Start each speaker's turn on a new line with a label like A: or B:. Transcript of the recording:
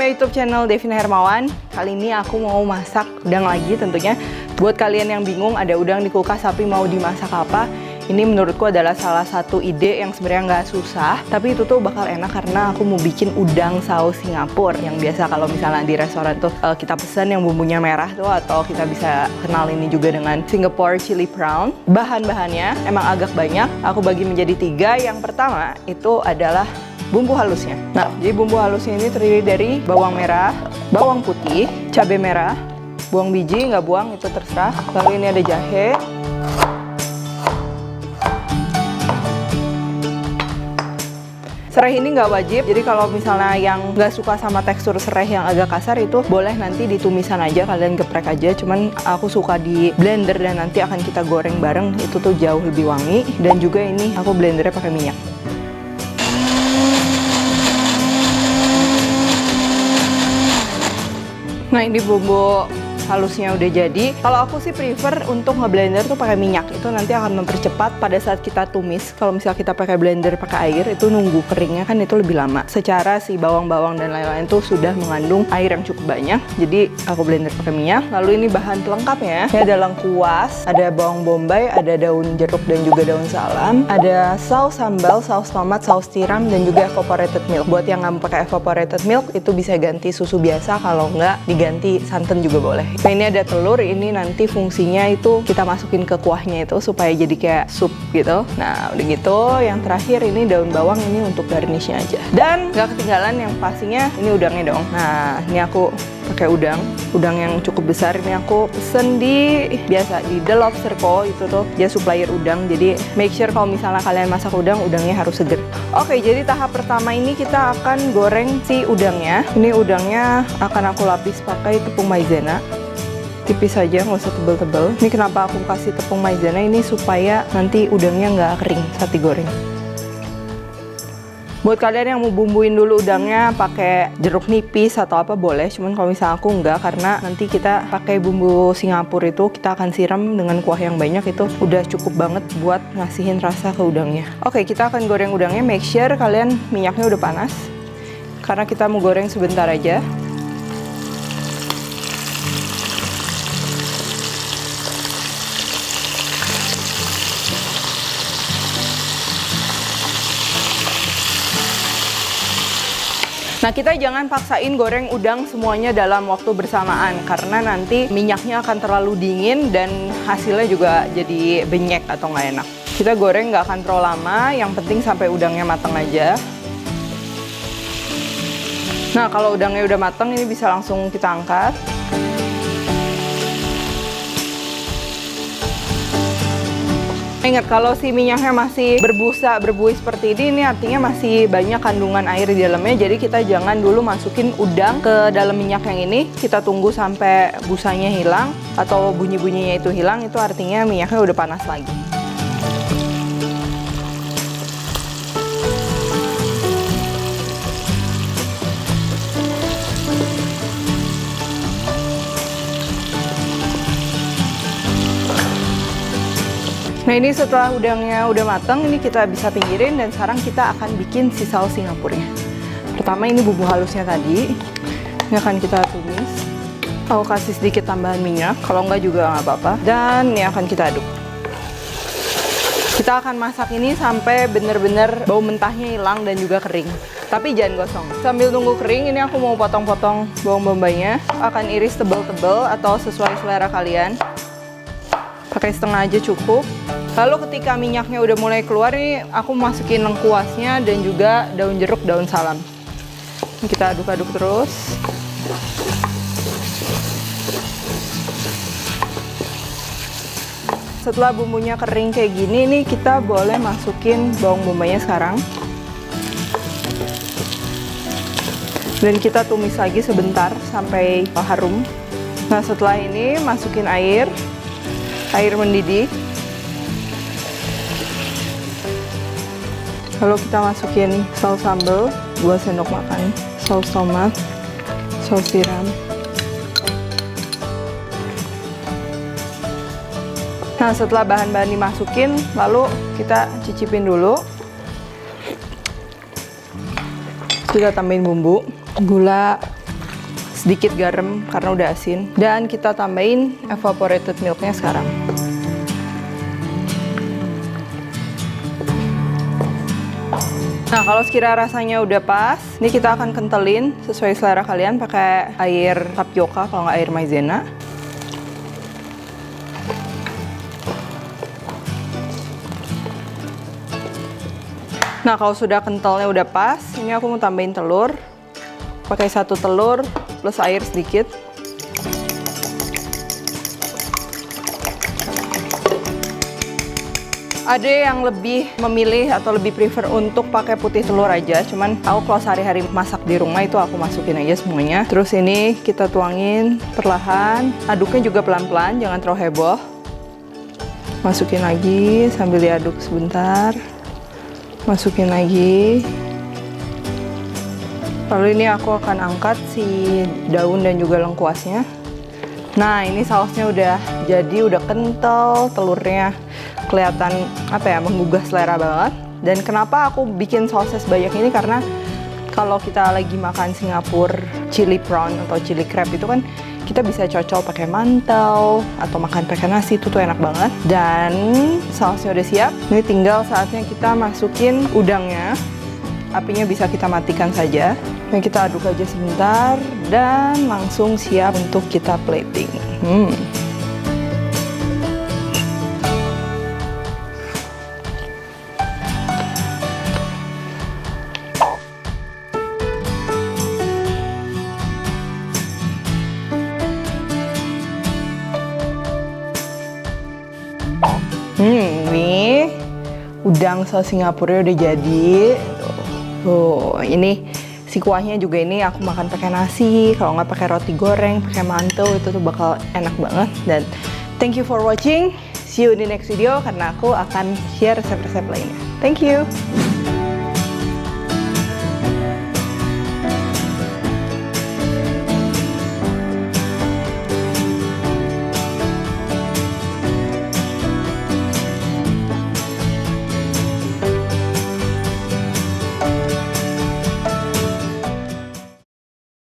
A: my YouTube channel Devina Hermawan. Kali ini aku mau masak udang lagi tentunya. Buat kalian yang bingung ada udang di kulkas tapi mau dimasak apa, ini menurutku adalah salah satu ide yang sebenarnya nggak susah, tapi itu tuh bakal enak karena aku mau bikin udang saus Singapura yang biasa kalau misalnya di restoran tuh kita pesan yang bumbunya merah tuh, atau kita bisa kenal ini juga dengan Singapore chili prawn. Bahan-bahannya emang agak banyak, aku bagi menjadi 3. Yang pertama itu adalah bumbu halusnya. Nah, jadi bumbu halusnya ini terdiri dari bawang merah, bawang putih, cabai merah, buang biji, nggak buang itu terserah. Lalu ini ada jahe, serai ini nggak wajib, jadi kalau misalnya yang nggak suka sama tekstur serai yang agak kasar itu boleh nanti ditumisan aja, kalian geprek aja. Cuman aku suka di blender dan nanti akan kita goreng bareng, itu tuh jauh lebih wangi. Dan juga ini aku blendernya pakai minyak. Nah, ini bumbu halusnya udah jadi. Kalau aku sih prefer untuk ngeblender tuh pakai minyak, itu nanti akan mempercepat pada saat kita tumis. Kalau misalnya kita pakai blender pakai air, itu nunggu keringnya kan itu lebih lama. Secara si bawang-bawang dan lain-lain tuh sudah mengandung air yang cukup banyak, jadi aku blender pakai minyak. Lalu ini bahan pelengkapnya, ini ada lengkuas, ada bawang bombay, ada daun jeruk dan juga daun salam, ada saus sambal, saus tomat, saus tiram, dan juga evaporated milk. Buat yang nggak mau pakai evaporated milk, itu bisa ganti susu biasa, kalau nggak diganti santan juga boleh. Nah, ini ada telur, ini nanti fungsinya itu kita masukin ke kuahnya itu supaya jadi kayak sup gitu. Nah, udah gitu, yang terakhir ini daun bawang, ini untuk garnishnya aja. Dan nggak ketinggalan yang pastinya ini udangnya dong. Nah, ini aku pakai udang yang cukup besar. Ini aku pesen di The Lobster Co, itu tuh dia supplier udang. Jadi make sure kalau misalnya kalian masak udang, udangnya harus seger. Oke, jadi tahap pertama ini kita akan goreng si udangnya. Ini udangnya akan aku lapis pakai tepung maizena. Tipis saja, nggak usah tebel-tebel. Ini kenapa aku kasih tepung maizena ini, supaya nanti udangnya nggak kering saat digoreng. Buat kalian yang mau bumbuin dulu udangnya pakai jeruk nipis atau apa boleh, cuman kalau misalnya aku nggak, karena nanti kita pakai bumbu Singapura itu kita akan siram dengan kuah yang banyak, itu udah cukup banget buat ngasihin rasa ke udangnya. Oke, kita akan goreng udangnya. Make sure kalian minyaknya udah panas, karena kita mau goreng sebentar aja. Nah, kita jangan paksain goreng udang semuanya dalam waktu bersamaan, karena nanti minyaknya akan terlalu dingin dan hasilnya juga jadi benyek atau nggak enak. Kita goreng nggak akan terlalu lama, yang penting sampai udangnya matang aja. Nah, kalau udangnya udah matang, ini bisa langsung kita angkat. Ingat, kalau si minyaknya masih berbuih seperti ini artinya masih banyak kandungan air di dalamnya. Jadi kita jangan dulu masukin udang ke dalam minyak yang ini. Kita tunggu sampai busanya hilang atau bunyi-bunyinya itu hilang, itu artinya minyaknya udah panas lagi. Nah, ini setelah udangnya udah mateng, ini kita bisa pinggirin dan sekarang kita akan bikin si saus Singapurnya. Pertama ini bumbu halusnya tadi, ini akan kita tumis. Aku kasih sedikit tambahan minyak, kalau enggak juga nggak apa-apa. Dan ini akan kita aduk. Kita akan masak ini sampai bener-bener bau mentahnya hilang dan juga kering. Tapi jangan gosong. Sambil nunggu kering, ini aku mau potong-potong bawang bombaynya. Akan iris tebel-tebel atau sesuai selera kalian. Pakai setengah aja cukup. Lalu ketika minyaknya udah mulai keluar, nih aku masukin lengkuasnya dan juga daun jeruk, daun salam. Ini kita aduk-aduk terus. Setelah bumbunya kering kayak gini, nih kita boleh masukin bawang bombaynya sekarang. Dan kita tumis lagi sebentar sampai harum. Nah, setelah ini masukin air mendidih. Lalu kita masukin saus sambal 2 sendok makan, saus tomat, saus tiram. Nah, setelah bahan-bahan dimasukin, lalu kita cicipin dulu. Kita tambahin bumbu, gula, sedikit garam karena udah asin. Dan kita tambahin evaporated milknya sekarang. Nah, kalau sekira rasanya udah pas, ini kita akan kentelin sesuai selera kalian pakai air tapioka kalau nggak air maizena. Nah, kalau sudah kentalnya udah pas, ini aku mau tambahin telur. Pakai 1 telur plus air sedikit. Ada yang lebih memilih atau lebih prefer untuk pakai putih telur aja. Cuman aku kalau sehari-hari masak di rumah itu aku masukin aja semuanya. Terus ini kita tuangin perlahan. Aduknya juga pelan-pelan, jangan terlalu heboh. Masukin lagi sambil diaduk sebentar. Masukin lagi. Lalu ini aku akan angkat si daun dan juga lengkuasnya. Nah, ini sausnya udah jadi, udah kental, telurnya kelihatan apa ya, menggugah selera banget. Dan kenapa aku bikin sausnya sebanyak ini, karena kalau kita lagi makan Singapura chili prawn atau chili crab itu kan kita bisa cocol pakai mantel atau makan pakai nasi, itu tuh enak banget. Dan sausnya udah siap. Ini tinggal saatnya kita masukin udangnya. Apinya bisa kita matikan saja. Nah, kita aduk aja sebentar dan langsung siap untuk kita plating. Ini udang saus Singapura udah jadi. Tuh, ini si kuahnya juga ini aku makan pakai nasi, kalau nggak pakai roti goreng, pakai mantou, itu tuh bakal enak banget. Dan thank you for watching. See you in the next video karena aku akan share resep-resep lainnya. Thank you.